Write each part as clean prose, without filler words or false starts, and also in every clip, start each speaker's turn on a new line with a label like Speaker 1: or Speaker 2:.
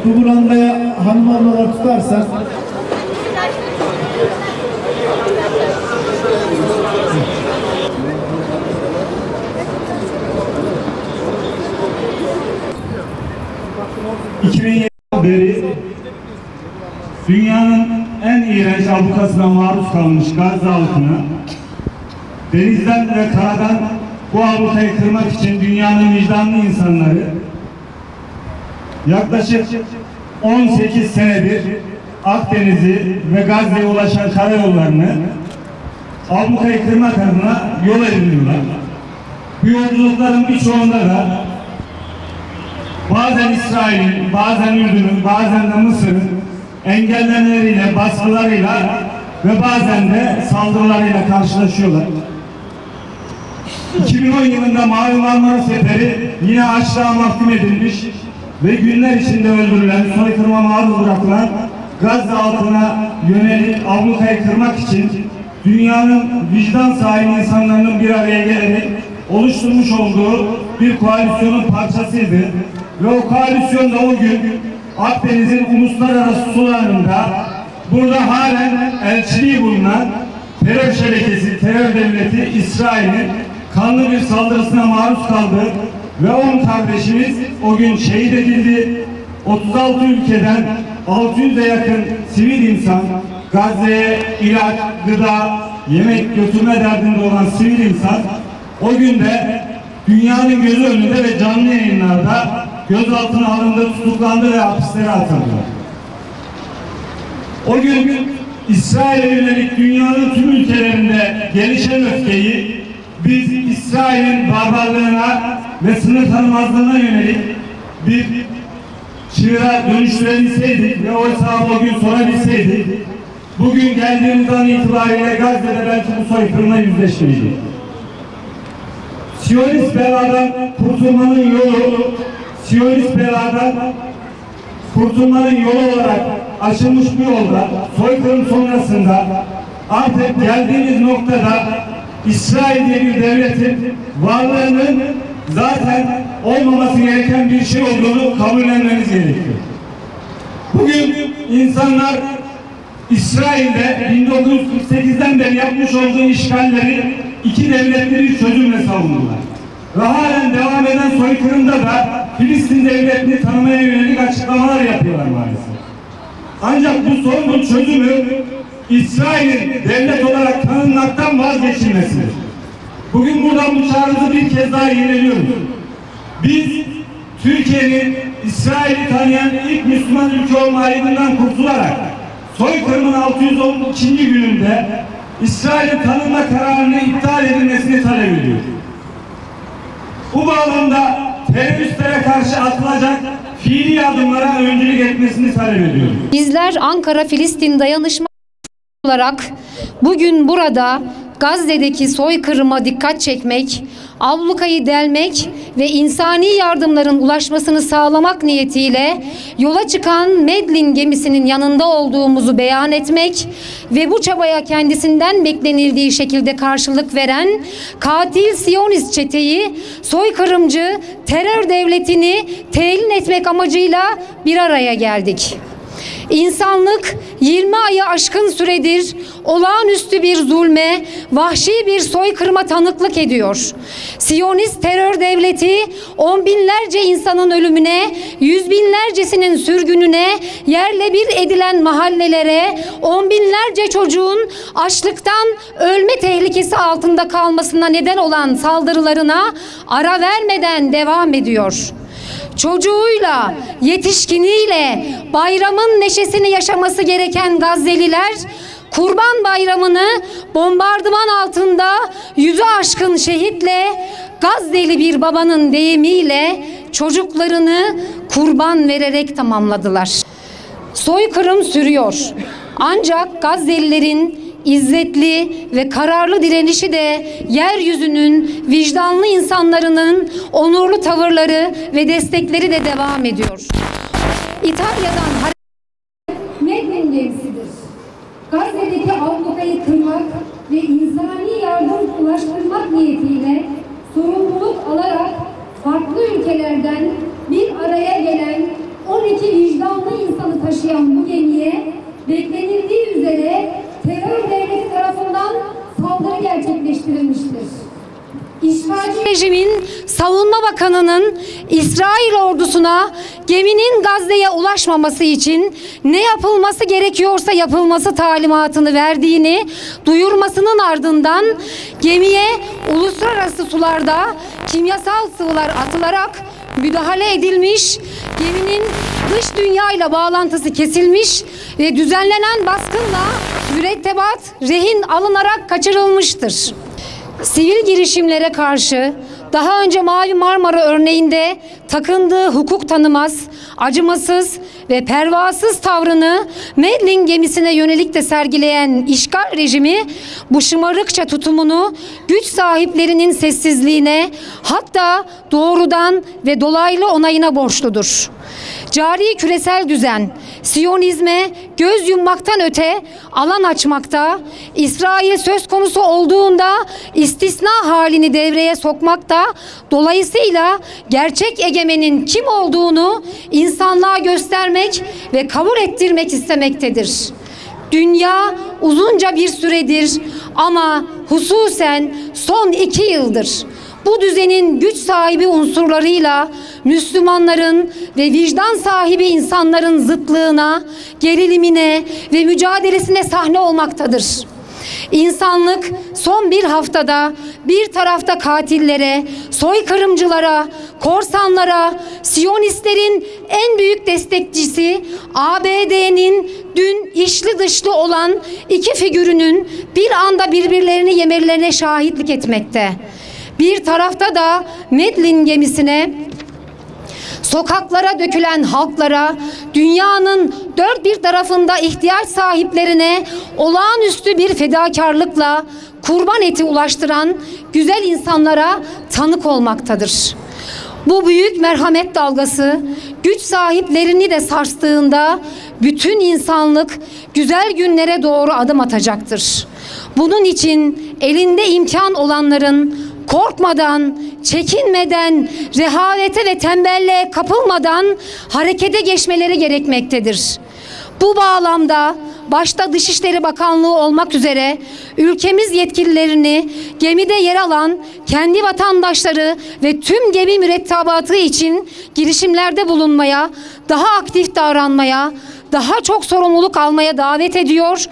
Speaker 1: Bu brandaya hanım ablalar tutarsa.
Speaker 2: beri dünyanın en iğrenç ablukasına maruz kalmış Gazze halkına denizden ve karadan bu ablukayı kırmak için dünyanın vicdanlı insanları yaklaşık 18 senedir Akdeniz'i ve Gazze'ye ulaşan karayollarını ablukayı kırmak adına yol ediniyorlar. Bu yolculukların birçoğunda da bazen İsrail'in, bazen Ürdün'ün, bazen de Mısır'ın engellemeleriyle, baskılarıyla ve bazen de saldırılarıyla karşılaşıyorlar. 2010 yılında Mavi Marmara Seferi yine açlığa mahkum edilmiş ve günler içinde öldürülen, soykırıma maruz bırakılan Gazze halkına yönelik ablukayı kırmak için dünyanın vicdan sahibi insanlarının bir araya gelerek oluşturmuş olduğu bir koalisyonun parçasıydı. Ve o koalisyon da o gün Akdeniz'in uluslararası sularında burada halen elçiliği bulunan terör şebekesi, terör devleti İsrail'in kanlı bir saldırısına maruz kaldı ve 10 kardeşimiz o gün şehit edildi. 36 ülkeden 600'e yakın sivil insan Gazze'ye ilaç, gıda, yemek götürme derdinde olan sivil insan o gün de dünyanın gözü önünde ve canlı yayınlarda gözaltına alındı, tutuklandı ve hapislere atıldı. O gün İsrail'e yönelik dünyanın tüm ülkelerinde gelişen öfkeyi biz İsrail'in barbarlığına ve sınır tanımazlığına yönelik bir çığıra dönüştürebilseydik ve o hesabı o gün sorabilseydik, bugün geldiğimiz an itibariyle Gazze'de belki bu soykırımla yüzleşmeyecek. Siyonist beladan kurtulmanın yolu, Siyonist beladan kurtulmanın yolu olarak açılmış bu yolda soykırım sonrasında artık geldiğimiz noktada İsrail diye bir devletin varlığının zaten olmaması gereken bir şey olduğunu kabullenmeniz gerekiyor. Bugün insanlar İsrail'de 1948'den beri yapmış olduğu işgalleri iki devletli bir çözümle savundular. Ve halen devam eden soykırımda da Filistin devletini tanımaya yönelik açıklamalar yapıyorlar maalesef. Ancak bu sorunun çözümü İsrail'in devlet olarak tanınmaktan vazgeçilmesidir. Bugün buradan bu çağrımızı bir kez daha yeniliyoruz. Biz Türkiye'nin İsrail'i tanıyan ilk Müslüman ülke olma ayıbından kurtularak soykırımın 612. gününde İsrail'in tanınma kararının iptal edilmesini talep ediyoruz. Bu bağlamda teröristlere karşı atılacak fiili adımlara öncülük etmesini talep ediyoruz.
Speaker 3: Bizler Ankara-Filistin dayanışma olarak bugün burada Gazze'deki soykırıma dikkat çekmek, ablukayı delmek ve insani yardımların ulaşmasını sağlamak niyetiyle yola çıkan Medlin gemisinin yanında olduğumuzu beyan etmek ve bu çabaya kendisinden beklenildiği şekilde karşılık veren katil Siyonist çeteyi, soykırımcı terör devletini telin etmek amacıyla bir araya geldik. İnsanlık 20 ayı aşkın süredir olağanüstü bir zulme, vahşi bir soykırıma tanıklık ediyor. Siyonist terör devleti on binlerce insanın ölümüne, yüz binlercesinin sürgününe, yerle bir edilen mahallelere, on binlerce çocuğun açlıktan ölme tehlikesi altında kalmasına neden olan saldırılarına ara vermeden devam ediyor. Çocuğuyla, yetişkiniyle bayramın neşesini yaşaması gereken Gazze'liler, Kurban Bayramı'nı bombardıman altında yüzü aşkın şehitle, Gazze'li bir babanın deyimiyle çocuklarını kurban vererek tamamladılar. Soykırım sürüyor. Ancak Gazze'lilerin İzzetli ve kararlı direnişi de yeryüzünün vicdanlı insanlarının onurlu tavırları ve destekleri de devam ediyor. İtalya'dan Medlin gemisidir. Gazze'deki ablukayı kırmak ve insani yardım ulaştırmak niyetiyle sorumluluk alarak farklı ülkelerden bir araya gelen
Speaker 4: 12 vicdanlı insanı taşıyan bu gemiye beklenildiği üzere terör devleti tarafından saldırı gerçekleştirilmiştir. İşgalci
Speaker 3: Rejimin Savunma Bakanı'nın İsrail ordusuna geminin Gazze'ye ulaşmaması için ne yapılması gerekiyorsa yapılması talimatını verdiğini duyurmasının ardından gemiye uluslararası sularda kimyasal sıvılar atılarak müdahale edilmiş, geminin dış dünyayla bağlantısı kesilmiş ve düzenlenen baskınla mürettebat rehin alınarak kaçırılmıştır. Sivil girişimlere karşı daha önce Mavi Marmara örneğinde takındığı hukuk tanımaz, acımasız ve pervasız tavrını Medlin gemisine yönelik de sergileyen işgal rejimi bu şımarıkça tutumunu güç sahiplerinin sessizliğine, hatta doğrudan ve dolaylı onayına borçludur. Cari küresel düzen, Siyonizme göz yummaktan öte alan açmakta, İsrail söz konusu olduğunda istisna halini devreye sokmakta, dolayısıyla gerçek egemenin kim olduğunu insanlığa göstermek ve kabul ettirmek istemektedir. Dünya uzunca bir süredir ama hususen son 2 yıldır bu düzenin güç sahibi unsurlarıyla Müslümanların ve vicdan sahibi insanların zıtlığına, gerilimine ve mücadelesine sahne olmaktadır. İnsanlık son bir haftada bir tarafta katillere, soykırımcılara, korsanlara, Siyonistlerin en büyük destekçisi ABD'nin dün içli dışlı olan 2 figürünün bir anda birbirlerini yemelerine şahitlik etmekte. Bir tarafta da Medlin gemisine, sokaklara dökülen halklara, dünyanın dört bir tarafında ihtiyaç sahiplerine olağanüstü bir fedakarlıkla kurban eti ulaştıran güzel insanlara tanık olmaktadır. Bu büyük merhamet dalgası güç sahiplerini de sarstığında bütün insanlık güzel günlere doğru adım atacaktır. Bunun için elinde imkan olanların korkmadan, çekinmeden, rehavete ve tembelliğe kapılmadan harekete geçmeleri gerekmektedir. Bu bağlamda başta Dışişleri Bakanlığı olmak üzere ülkemiz yetkililerini gemide yer alan kendi vatandaşları ve tüm gemi mürettebatı için girişimlerde bulunmaya, daha aktif davranmaya, daha çok sorumluluk almaya davet ediyor.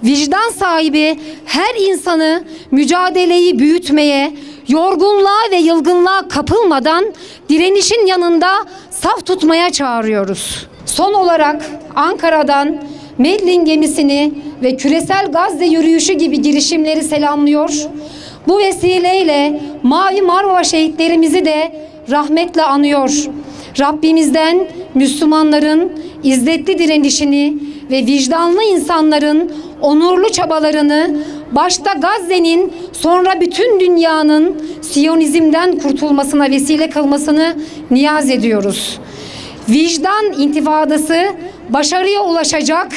Speaker 3: Vicdan sahibi her insanı mücadeleyi büyütmeye, yorgunluğa ve yılgınlığa kapılmadan direnişin yanında saf tutmaya çağırıyoruz. Son olarak Ankara'dan Medlin gemisini ve küresel Gazze yürüyüşü gibi girişimleri selamlıyor. Bu vesileyle Mavi Marmara şehitlerimizi de rahmetle anıyor. Rabbimizden Müslümanların izzetli direnişini ve vicdanlı insanların onurlu çabalarını, başta Gazze'nin sonra bütün dünyanın Siyonizm'den kurtulmasına vesile kılmasını niyaz ediyoruz. Vicdan intifadası başarıya ulaşacak,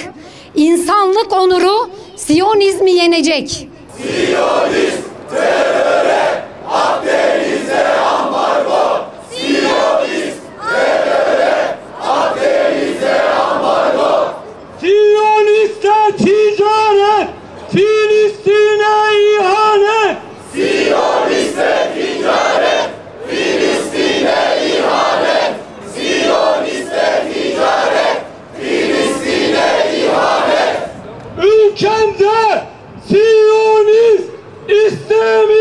Speaker 3: insanlık onuru Siyonizmi yenecek.
Speaker 5: Siyonist teröre, Akdeniz'e ambargo. Siyonist teröre, Akdeniz'e ambargo.
Speaker 2: Siyonist'e ticaret, Filistin'e ihanet.
Speaker 5: Siyonist'e ticaret, Filistin'e ihanet. Siyonist'e ticaret, Filistin'e ihanet.
Speaker 2: Ülkemde Siyonist istemiyoruz.